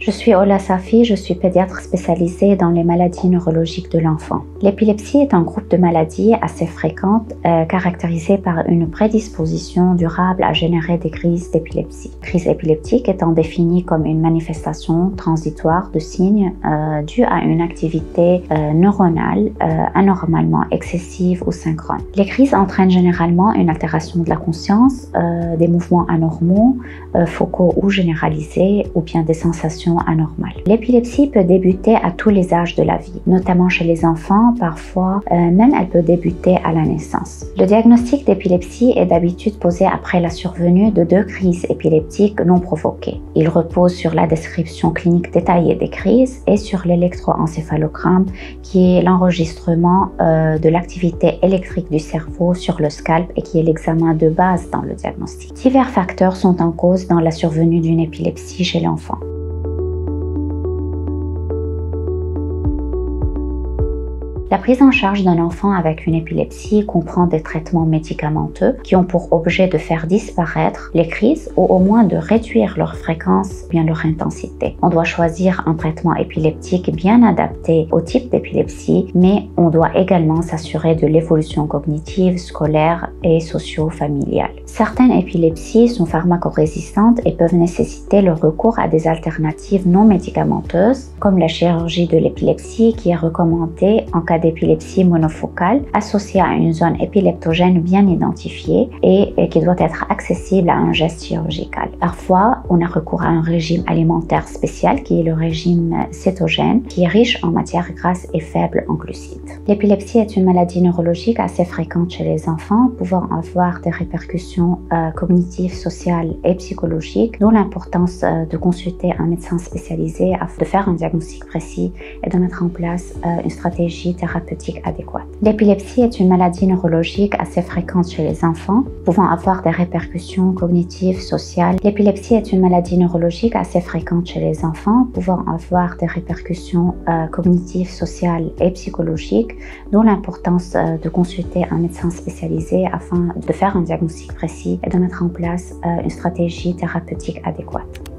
Je suis Ola Safi, je suis pédiatre spécialisée dans les maladies neurologiques de l'enfant. L'épilepsie est un groupe de maladies assez fréquentes caractérisées par une prédisposition durable à générer des crises d'épilepsie. Crise épileptique étant définie comme une manifestation transitoire de signes dus à une activité neuronale anormalement excessive ou synchrone. Les crises entraînent généralement une altération de la conscience, des mouvements anormaux, focaux ou généralisés, ou bien des sensations anormales. L'épilepsie peut débuter à tous les âges de la vie, notamment chez les enfants, parfois même elle peut débuter à la naissance. Le diagnostic d'épilepsie est d'habitude posé après la survenue de 2 crises épileptiques non provoquées. Il repose sur la description clinique détaillée des crises et sur l'électroencéphalogramme, qui est l'enregistrement de l'activité électrique du cerveau sur le scalp et qui est l'examen de base dans le diagnostic. Divers facteurs sont en cause dans la survenue d'une épilepsie chez l'enfant. La prise en charge d'un enfant avec une épilepsie comprend des traitements médicamenteux qui ont pour objet de faire disparaître les crises ou au moins de réduire leur fréquence, bien leur intensité. On doit choisir un traitement épileptique bien adapté au type d'épilepsie, mais on doit également s'assurer de l'évolution cognitive, scolaire et socio-familiale. Certaines épilepsies sont pharmacorésistantes et peuvent nécessiter le recours à des alternatives non médicamenteuses, comme la chirurgie de l'épilepsie qui est recommandée en cas d'épilepsie monofocale associée à une zone épileptogène bien identifiée et qui doit être accessible à un geste chirurgical. Parfois, on a recours à un régime alimentaire spécial qui est le régime cétogène, qui est riche en matières grasses et faible en glucides. L'épilepsie est une maladie neurologique assez fréquente chez les enfants, pouvant avoir des répercussions cognitives, sociales et psychologiques, d'où l'importance de consulter un médecin spécialisé afin de faire un diagnostic précis et de mettre en place une stratégie thérapeutique adéquate. L'épilepsie est une maladie neurologique assez fréquente chez les enfants, pouvant avoir des répercussions cognitives, sociales. L'épilepsie est une maladie neurologique assez fréquente chez les enfants, pouvant avoir des répercussions cognitives, sociales et psychologiques, d'où l'importance de consulter un médecin spécialisé afin de faire un diagnostic précis et de mettre en place une stratégie thérapeutique adéquate.